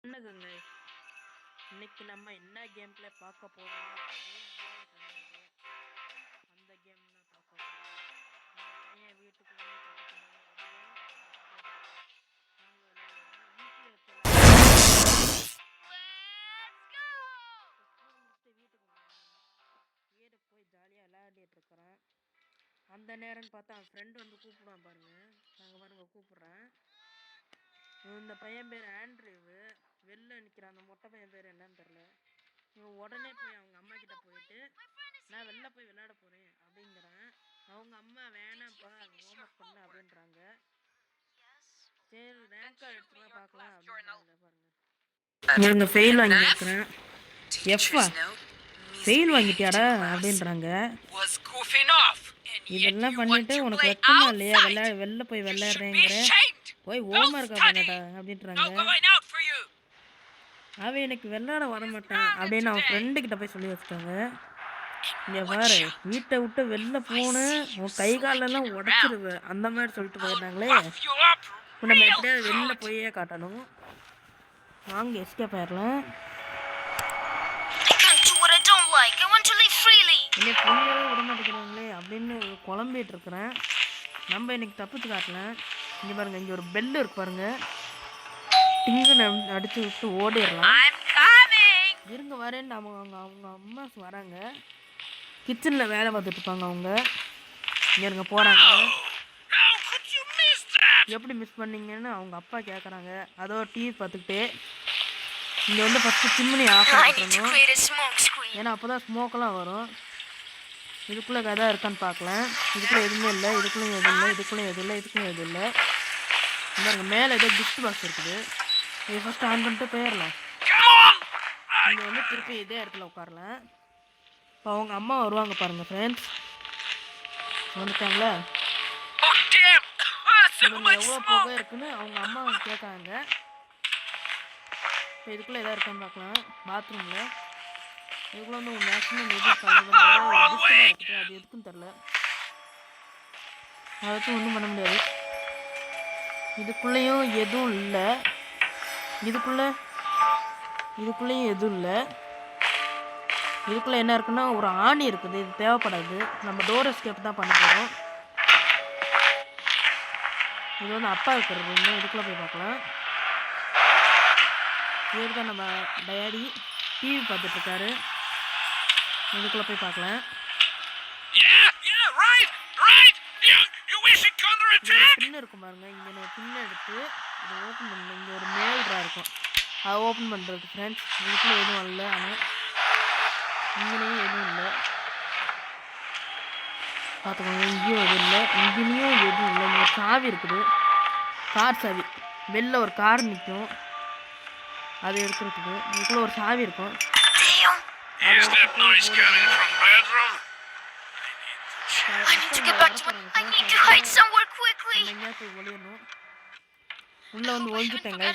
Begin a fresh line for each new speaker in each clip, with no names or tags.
என்னதுங்க இன்னைக்கு நம்ம என்ன கேம் பிளே பார்க்க போறோம்னா அந்த கேம் தான் பார்க்க போறோம். அந்த பையன் வீட்டுக்கு வந்து வீட்டுக்கு போய் ஜாலியாக விளையாடிட்டு இருக்கிறேன். அந்த நேரம்னு பார்த்தா அவன் ஃப்ரெண்டு வந்து கூப்பிடுவான் பாருங்க. நாங்கள் பாருங்க கூப்பிட்றேன். இந்த பையன் பேர் ஆண்ட்ரியூவு. வெளில நிற்கிறான். அந்த மொட்டை பையன் பேர் என்னன்னு தெரில. இவன் உடனே போய் அவங்க அம்மா கிட்ட போயிட்டு நான் வெளில போய் விளையாட போகிறேன் அப்படிங்கிறேன். அவங்க அம்மா வேணாம்ப்பா ஹோம்ஒர்க் பண்ண அப்படின்றாங்க. சரி ரேங்க் கார்டு எடுத்துலாம் பார்க்கலாம் அப்படின்றாங்க பாருங்க. இவங்க ஃபெயில் வாங்கியிருக்கிறேன். எஃப்பா ஃபெயில் வாங்கிட்டியாடா அப்படின்றாங்க. இதெல்லாம் பண்ணிட்டு உனக்கு வெக்கமா இல்லையா வெளில போய் விளையாடுறேங்கிற போய் ஹோம்ஒர்க்கா பண்ணடா அப்படின்றாங்க. அவன் எனக்கு விளையாட வரமாட்டான் அப்படின்னு அவன் ஃப்ரெண்டு கிட்ட போய் சொல்லி வச்சுட்டாங்க. இங்கே பாரு வீட்டை விட்டு வெளில போன உன் கை காலெல்லாம் உடச்சிருவேன் அந்த மாதிரி சொல்லிட்டு போயிருந்தாங்களே. இப்போ நம்ம எப்படியாவது வெளில போயே காட்டணும். வாங்க எஸ்கேப் ஆயிடலாம். என்னை ஃப்ரீயாகவே விட மாட்டேங்கிறாங்களே அப்படின்னு குழம்பிட்டு இருக்கிறேன். நம்ம இன்னைக்கு தப்பிச்சு காட்டலாம். இங்கே பாருங்க இங்கே ஒரு பெல்லு இருக்கு பாருங்க. டிங்குன்னு அடிச்சு விட்டு ஓடிடலாம். இருங்க வரேன்னு அவங்க அம்மா வராங்க. கிச்சனில் வேலை பார்த்துட்டு இருப்பாங்க அவங்க. இங்கே இருங்க போகிறாங்க. எப்படி மிஸ் பண்ணீங்கன்னு அவங்க அப்பா கேட்குறாங்க. அதோ டிவி பார்த்துக்கிட்டே இங்கே வந்து ஃபஸ்ட்டு சிம்னி ஆஃப் பண்ணணும். ஏன்னா அப்போ தான் ஸ்மோக்கெல்லாம் வரும். இதுக்குள்ளே கதை இருக்கான்னு பார்க்கலாம். இதுக்குள்ளே எதுவுமே இல்லை. இதுக்குள்ளேயும் எதுவும் இல்லை. இதுக்குள்ளேயும் எதுவும் இல்லை. இதுக்குள்ளேயும் எதுவும் இல்லை. இந்த மேலே ஏதோ கிஃப்ட் பாக்ஸ் இருக்குது. இது ஃபஸ்ட்டு ஆன் பண்ணிட்டு போயிடலாம். இங்கே வந்து திருப்பி இதே இடத்துல உட்காரலாம். இப்போ அவங்க அம்மா வருவாங்க பாருங்கள் ஃப்ரெண்ட்ஸ். வந்துட்டாங்களா? எவ்வளோ புகை இருக்குன்னு அவங்க அம்மா கேட்காங்க. இப்போ இதுக்குள்ளே எதாவது இருக்கான்னு பார்க்கலாம். பாத்ரூமில் இதுக்குள்ளே வந்து மேக்ஸிமம் எது இருக்குது. அது எதுக்குன்னு தெரில. அதை வச்சு ஒன்றும் பண்ண முடியாது. இதுக்குள்ளேயும் எதுவும் இல்லை. இதுக்குள்ளேயும் எதுவும் இல்லை. இதுக்குள்ளே என்ன இருக்குன்னா ஒரு ஆணி இருக்குது. இது தேவைப்படாது. நம்ம டோர் எஸ்கேப் தான் பண்ண போகிறோம். இது வந்து அப்பா இருக்கிறது. இன்னும் இதுக்குள்ளே போய் பார்க்கலாம். இவர் தான் நம்ம டேடி. டிவி பார்த்துட்ருக்காரு. இதுக்குள்ளே போய் பார்க்கலாம். பின்னு இருக்கும் பாருங்க. இங்கே ஒரு பின்னு எடுத்து இதை ஓப்பன் பண்ணணும். இங்கே ஒரு மேல்ரா இருக்கும். அதை ஓப்பன் பண்ணுறது ஃப்ரெண்ட்ஸ். இதுக்குள்ளே எதுவும் இல்லை. ஆனால் இங்கேயும் எதுவும் இல்லை. பார்த்துக்கோங்க. இங்கேயும் எதுவும் இல்லை. இங்கேயும் எதுவும் இல்லை. இங்கே சாவி இருக்குது. கார் சாவி. வெளில ஒரு கார் நிற்கும். அது எடுத்துருக்குது. இதுக்குள்ளே ஒரு சாவி இருக்கும். உள்ள வந்து ஒழிஞ்சிட்டேங்க.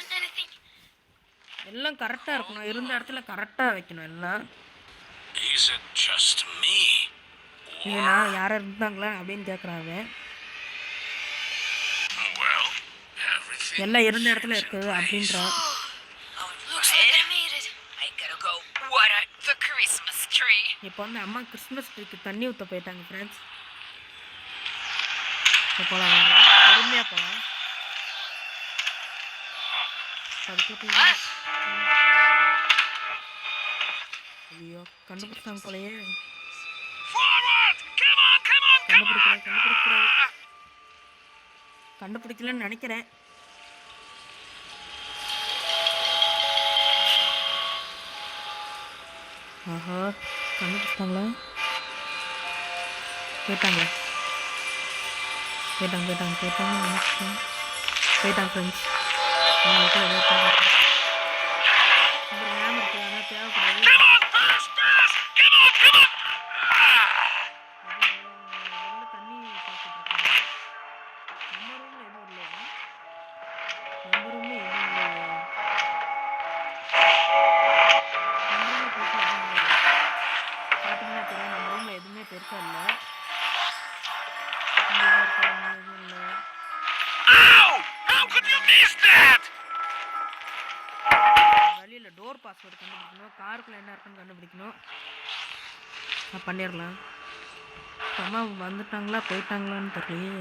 எல்லாம் கரெக்டாக இருக்கணும். இருந்த இடத்துல கரெக்டாக வைக்கணும் எல்லாம். நான் யாரும் இருந்தாங்களா அப்படின்னு கேட்குறாங்க. எல்லாம் இருந்த இடத்துல இருக்குது அப்படின்றா. இப்போ வந்து அம்மா கிறிஸ்மஸ் ட்ரீக்கு தண்ணி ஊற்ற போயிட்டாங்க ஃப்ரெண்ட்ஸ். போகலாம் பொறுமையாக போகலாம். ஐயோ கண்டுபிடிச்சாங்க போலையே. கண்டுபிடிக்கலன்னு நினைக்கிறேன். ஆஹா கண்டுபிடிச்சிட்டாங்களா? போயிட்டாங்க ஃப்ரெண்ட்ஸ். வெளியில் டோர் பாஸ்வேர்டு கண்டுபிடிக்கணும், காருக்குள்ளே என்ன இருக்குன்னு கண்டுபிடிக்கணும். பண்ணிடலாம். அம்மா வந்துட்டாங்களா போயிட்டாங்களான்னு தெரியல.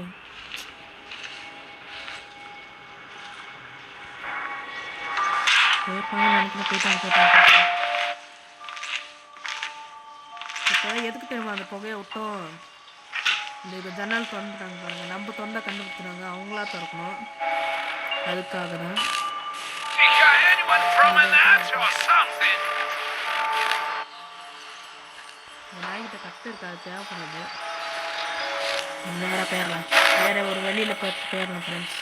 போயிருப்பாங்கன்னு நினைக்கிறேன். போயிட்டாங்க. இப்போ எதுக்கு தெரியுமா அந்த புகையை விட்டோம்? இந்த ஜன்னல் திறந்துட்டாங்க பாருங்க, நம்ம திறந்தா கண்டுபிடிக்கிறாங்க, அவங்களா திறக்கணும். அதுக்காக தான். நாய்கிட்ட கட்டு இருக்காது, தேவைப்படாது. நேராக போயிடலாம், வேற ஒரு வெளியில் போயிடலாம் ஃப்ரெண்ட்ஸ்.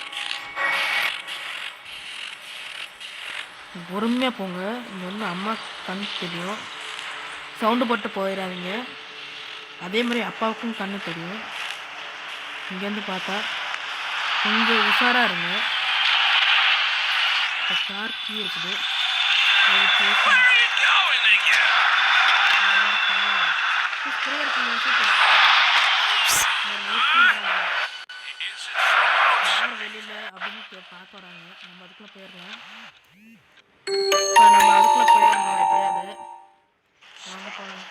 பொறுமையாக போங்க, இங்கே வந்து அம்மா கண் தெரியும், சவுண்டு போட்டு போயிடாதீங்க. அதே மாதிரி அப்பாவுக்கும் கண்ணு தெரியும். இங்கேருந்து பார்த்தா கொஞ்சம் உஷாராக இருங்க. கார் கீ இருக்குது. யார் வெளியில் அப்படின்னு பார்க்க வராங்க. நம்ம அதுக்குள்ளே போயிடலாம். நம்ம அதுக்குள்ளே போயிடணும் எப்பயாவது. வாங்க போகலாம்.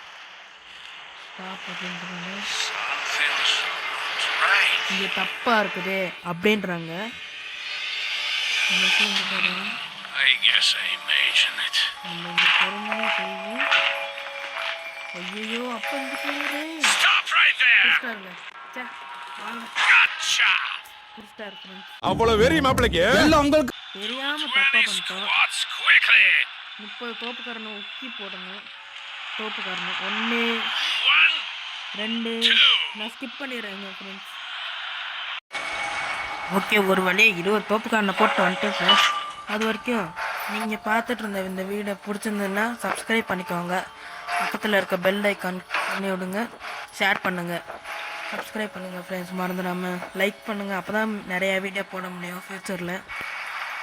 இங்கே தப்பா இருக்குது அப்படின்றாங்க. ஐயோ அப்ப
அவ்வளவு வெறி மாப்பிளைக்கு உங்களுக்கு
தெரியாம தப்பா பண்ணிட்டோம். 30 தோப்புக்காரனை உக்கி போடணும். தோப்புக்காரனை 1 2 நான் ஸ்கிப் பண்ணிடுறேங்க ஃப்ரெண்ட்ஸ். ஓகே, ஒரு வழியாக 20 தோப்புக்காரனை போட்டு வந்துட்டேன் ஃப்ரெண்ட்ஸ். அது வரைக்கும் நீங்கள் பார்த்துட்டு இருந்த இந்த வீடியோ பிடிச்சிருந்ததுன்னா சப்ஸ்கிரைப் பண்ணிக்கோங்க. பக்கத்தில் இருக்க பெல் ஐக்கான் பண்ணி விடுங்க. ஷேர் பண்ணுங்கள், சப்ஸ்கிரைப் பண்ணுங்கள் ஃப்ரெண்ட்ஸ். மறந்துடாமல் லைக் பண்ணுங்கள். அப்போ தான் நிறையா வீடியோ போட முடியும் ஃப்யூச்சரில்.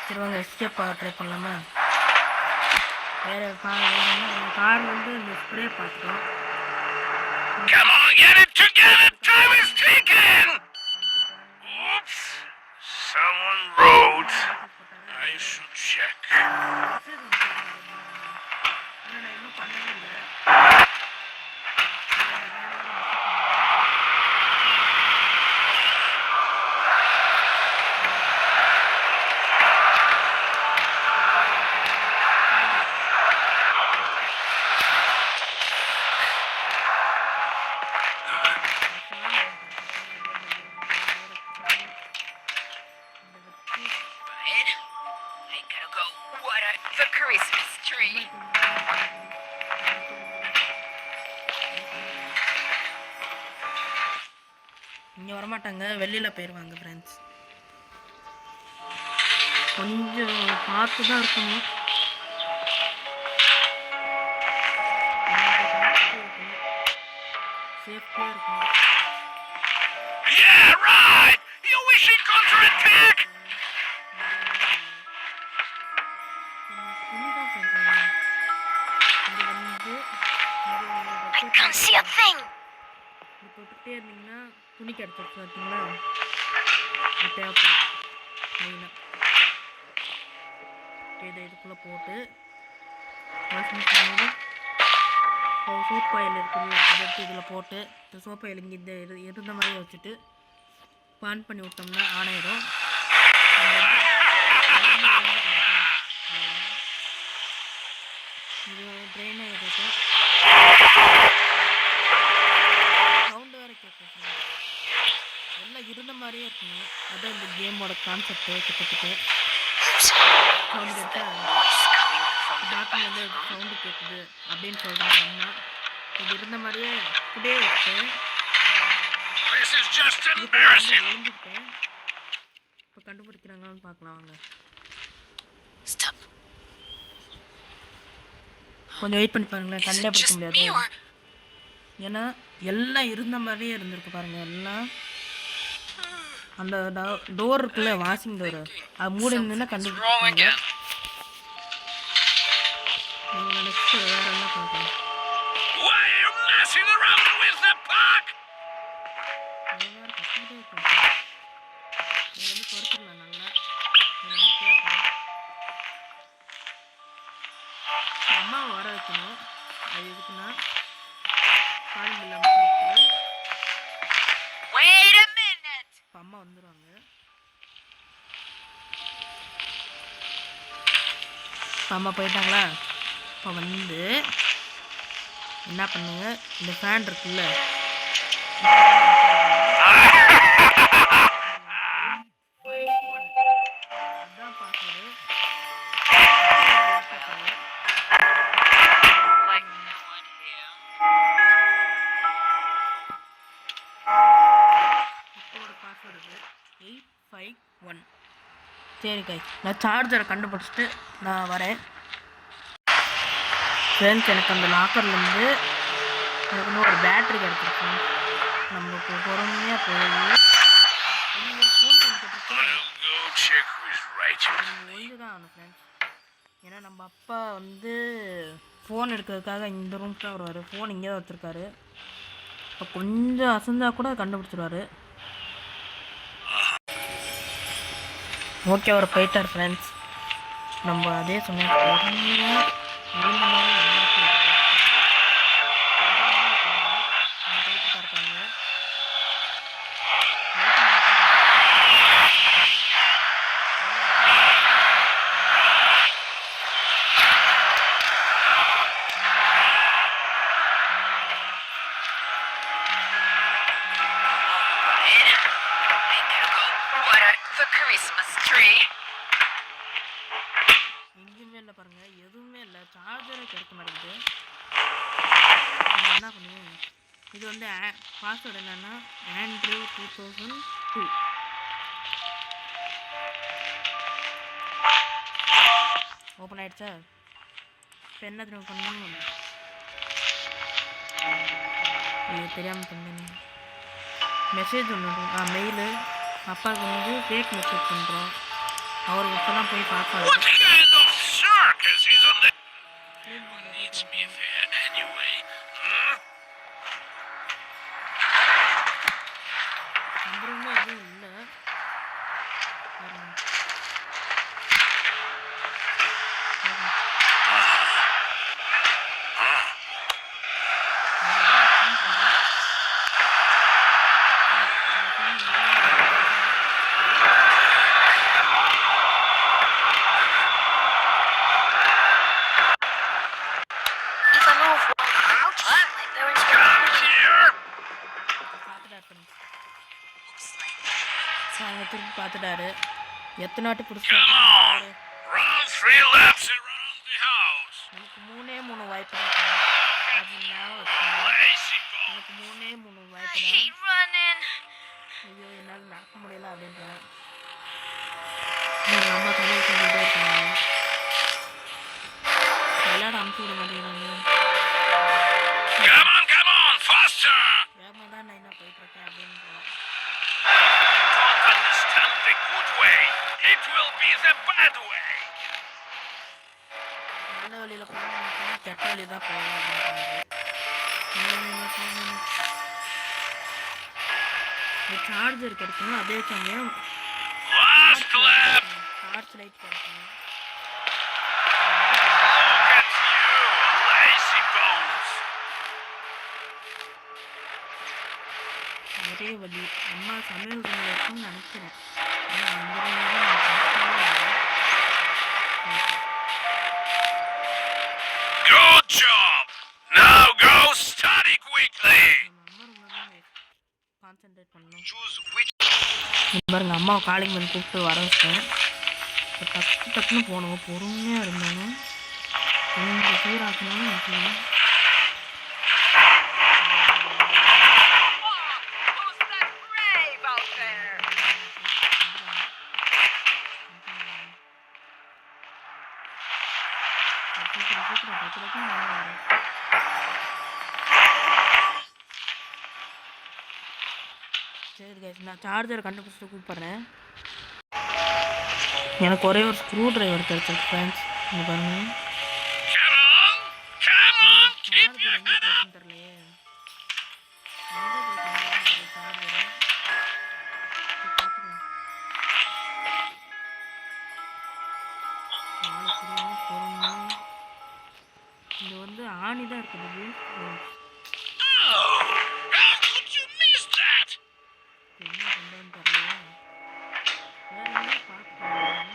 சரி வாங்க எஸ்கேப் ட்ரை பண்ணலாமா? வேறு கார் வந்து இந்த ஸ்ப்ரே பார்த்துட்டோம்.
Come on, get it together! Time is ticking! Oops! Someone wrote. I should check. The Christmas tree.
இங்கே வரமாட்டாங்க, வெளியில் போயிடுவாங்க ஃப்ரெண்ட்ஸ். கொஞ்சம் பார்த்து தான் இருக்கணும். சேஃப்டியாக இருக்கணும்.
Yeah, right! You wish it counterattack? I can't see a thing.
தொட்டுகிட்டே இருந்தீங்கன்னா துணி கிடச்சிருச்சு பார்த்தீங்களா? தேவைப்படும் மெயினாக. இதை இதுக்குள்ளே போட்டு சோப் ஆயில் இருக்குது, அதை எடுத்து இதில் போட்டு இந்த சோப் ஆயில் இங்கே இந்த இருந்த மாதிரியே வச்சுட்டு பான் பண்ணி விட்டோம்னா ஆன் ஆயிடும். இது ட்ரெயின் ஆகிடுச்சு. சவுண்டு வேறு கேட்கும். எல்லாம் இருந்த மாதிரியே இருக்கணும். அதான் இந்த கேமோட கான்செப்டு. கிட்டத்தட்ட சவுண்டு கேட்டால் பாட்டில் வந்து சவுண்டு கேட்குது அப்படின்னு சொல்கிறாங்க அம்மா. இது இருந்த மாதிரியே இப்படியே வச்சு எழுந்துக்கிட்டேன். இப்போ கண்டுபிடிக்கிறாங்கன்னு பார்க்கலாம் வாங்க. கொஞ்சம் வெயிட் பண்ணி பாருங்களேன், கண்டே பிடிக்க முடியாது. ஏன்னா எல்லாம் இருந்த மாதிரியே இருந்திருக்கு பாருங்க. எல்லாம் அந்த டோர் இருக்குல்ல, வாஷிங் டோரு, அது மூடி இருந்ததுன்னா கண்டுபிடிப்பாங்க. நெக்ஸ்ட் வேற என்ன பார்க்கலாம். குறைச்சிடலாம் நல்லா. அம்மாவை வர வைக்கணும். அது எதுக்குன்னா காலிங் பெல் அமுக்கிட்டு
Wait a minute.
இப்போ அம்மா வந்துடுவாங்க. இப்போ அம்மா போயிட்டாங்களா? இப்போ வந்து என்ன பண்ணுங்க, இந்த ஃபேன் இருக்குல்ல, அதுதான் password.
Like no one here.
இப்போட பாஸ்வேர்டு 851. சரி கை, நான் சார்ஜரை கண்டுபிடிச்சிட்டு நான் வரேன். ஃப்ரெண்ட்ஸ், எனக்கு அந்த லாக்கர்லேருந்து எனக்கு இன்னும் ஒரு பேட்ரி கிடச்சிருக்கு. நம்ம பொறுமையாக போய் ஃபோன் பண்ணிட்டு
Go check who's right.
ஒழுங்கு தான் ஆகணும் ஃப்ரெண்ட்ஸ். ஏன்னா நம்ம அப்பா வந்து ஃபோன் எடுக்கிறதுக்காக இந்த ரூம்க்கு தான் வருவார். ஃபோன் இங்கே தான் வச்சுருக்காரு. இப்போ கொஞ்சம் அசந்தா கூட கண்டுபிடிச்சிருவாரு. ஓகே, அவர் போயிட்டார் ஃப்ரெண்ட்ஸ். நம்ம அதே சமயம் பொறுமையாக
What a the Christmas tree.
எங்கேயுமே இல்லை பாருங்க, எதுவுமே இல்லை. சார்ஜரே கிடைக்க மாட்டேங்குது. நம்ம என்ன பண்ணுவோம், இது வந்து பாஸ்வேர்டு என்னன்னா ஆண்ட்ரூ 2002. ஓப்பன் ஆயிடுச்சா? இப்போ என்ன திரும்ப பண்ணணும், இது தெரியாமல் பண்ணணும். மெசேஜ் ஒன்று மெயிலு அப்பாவுக்கு வந்து ஃபேக் மெசேஜ் பண்ணுறோம். அவருக்கு இப்போ தான் போய் பார்ப்பாரு.
What kind of circus is on the... Who needs me there anyway?
நம்பருமே எதுவும் இல்லை.
If I move one out, there is one here.
அவங்க திருப்பி பார்த்துட்டாரு. எத்தனை வாட்டி பிடிச்சா
Come on, run 3 laps around the house.
நமக்கு 3 வாய்ப்பு தான். அது ஞாபகம் வச்சுக்கோங்க.
Lazy go.
நமக்கு 3
I
வாய்ப்பு தான்.
hate running.
ஐயோ, என்னால் நடக்க முடியல அப்படின்றேன். எங்கள் அம்மா சமையல் செஞ்சுட்டே இருக்காங்க. விளையாட அனுப்பிச்சு விட மாட்டேங்கிறாங்க.
Come on, faster.
வேகமாக தான் நான் என்ன போயிட்டுருக்கேன் அப்படின்றேன்.
Don't understand the good way. It will be the bad way.
நல்ல வழியில் போகணும், கெட்ட வழி தான் போகணும் அப்படின்றாங்க. இந்த சார்ஜர் கிடைக்கணும், அதே சமயம்
Last lap.
டார்ச் லைட் கிடைக்கணும்.
Look at you, lazy bones.
ஒரே வழி அம்மா சமையல் ரூமில் இருக்குன்னு நினைக்கிறேன். ஆனால் அந்த ரூமில் தான் நான் பார்க்கவே இல்லை.
Good job. Now go study quickly.
நம்ம அம்மா ரூமில் தான் கான்சென்ட்ரேட் பண்ணணும்.
Choose which.
பாருங்க, அம்மாவை காலிங் பண்ணி கூப்பிட்டு வர வச்சிட்டேன். இப்போ டக்குன்னு போகணும், பொறுமையாக இருந்தாலும் கொஞ்சம் சீராக்கணும் வைக்கணும்.
Who's that brave out there?
சீக்கிரம் டக்கு நல்லா வரும். சரி கைஸ், நான் சார்ஜரை கண்டுபிடிச்சிட்டு கூப்பிட்றேன். எனக்கு ஒரே ஒரு ஸ்க்ரூ டிரைவர் கிடைச்சிருக்கு ஃப்ரெண்ட்ஸ். இங்கே பாருங்க,
Come on, keep
charger
your
எங்கே
head up.
போச்சுன்னு தெரியலையே. எங்கே போச்சு சார்ஜரு? பார்த்துக்கலாம். 4 ஸ்க்ரூ பொறுமையாக இது வந்து ஆணி தான் இருக்குது.
Oh, how could you miss that?
என்ன பண்ணுறதுன்னு தெரியல. வேற எங்கேயும் பார்த்துக்கலாம்.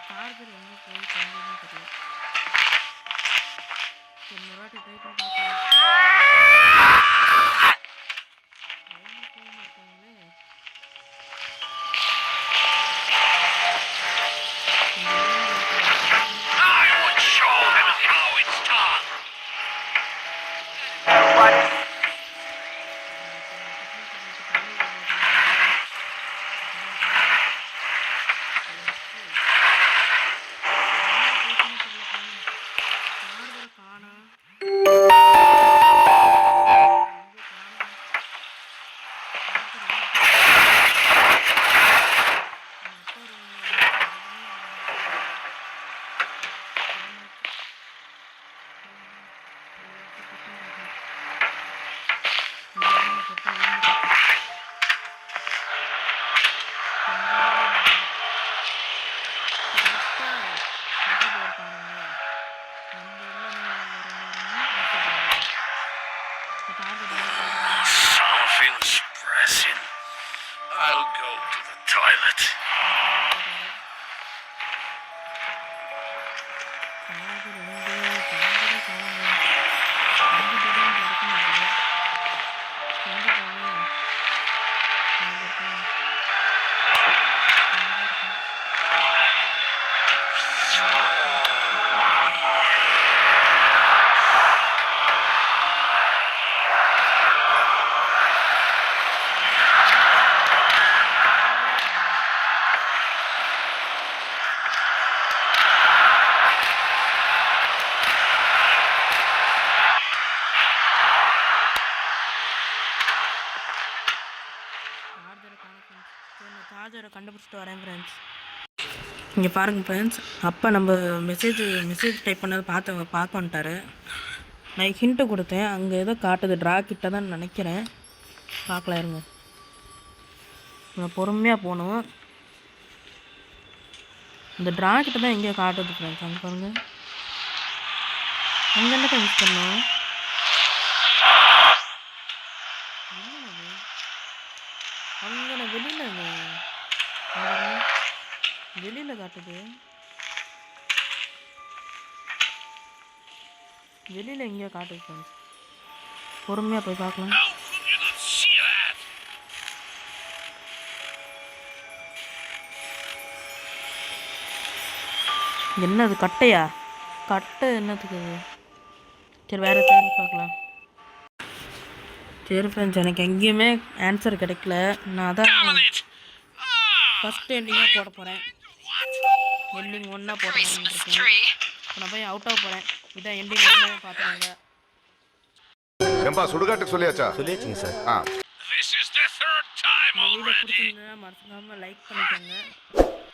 சார்ஜர் எங்கே போய் தொங்குதுன்னு தெரியல. சரி ஒரு வாட்டி ட்ரை பண்ணி பார்க்கலாம்.
I would show them how it's done. Something's pressing. I'll go to the toilet.
சார்ஜரை கண்டுபிடிச்சிட்டு வரேன் ஃப்ரெண்ட்ஸ். இங்கே பாருங்கள் ஃப்ரெண்ட்ஸ், அப்போ நம்ம மெசேஜ் டைப் பண்ணது பார்க்க வந்துட்டாரு. நான் ஹிண்ட்டு கொடுத்தேன், அங்கே ஏதோ காட்டுது, ட்ரா கிட்ட தான் நினைக்கிறேன். பார்க்கலாம் இருங்க, நான் பொறுமையாக போகணும். இந்த ட்ரா கிட்ட தான் எங்கேயோ காட்டுது ஃப்ரெண்ட்ஸ். அங்கே பாருங்கள், அங்கே என்ன யூஸ் பண்ணோம். அங்கே நான் வெளியில் காட்டுது. வெளியில் எங்கேயோ காட்டுது ஃப்ரெண்ட்ஸ். பொறுமையாக போய் பார்க்கலாம்.
How could you not see that?
என்னது கட்டையா? கட்டை என்னத்துக்கு? சரி வேறு தேடி பார்க்கலாம். சரி ஃப்ரெண்ட்ஸ், எனக்கு எங்கேயுமே ஆன்சர் கிடைக்கல. நான் அதான்
Damn it!
ஃபஸ்ட்டு எண்டிங்காக போட போகிறேன். எண்டிங் ஒன்றா போடுறேன்னு இருக்கேன். இப்போ நான் போய் அவுட்டாக போகிறேன். இதான் எண்டிங் ஒன்று பார்த்துக்கோங்க.
ஏம்பா சுடுகாட்டுக்கு சொல்லியாச்சா?
சொல்லியாச்சுங்க sir.
This is the third time
video
already.
பிடிச்சிருந்தா மறக்காமல் லைக் பண்ணிக்கோங்க,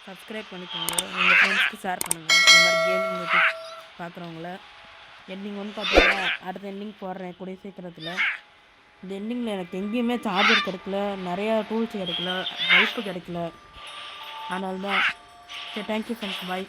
சப்ஸ்கிரைப் பண்ணிக்கோங்க, உங்கள் ஃப்ரெண்ட்ஸ்க்கு ஷேர் பண்ணுங்கள். இந்த மாதிரி கேமிங் பார்க்குறவங்கள. எண்டிங் ஒன்று பார்த்தீங்கன்னா அடுத்த எண்டிங் போடுறேன் கூடிய சீக்கிரத்தில். இந்த எண்டிங்கில் எனக்கு எங்கேயுமே சார்ஜர் கிடைக்கல, நிறையா டூல்ஸ் கிடைக்கல, பல்ப்பு கிடைக்கல. அதனால தான். சரி, தேங்க்யூ ஃப்ரெண்ட்ஸ், பாய்.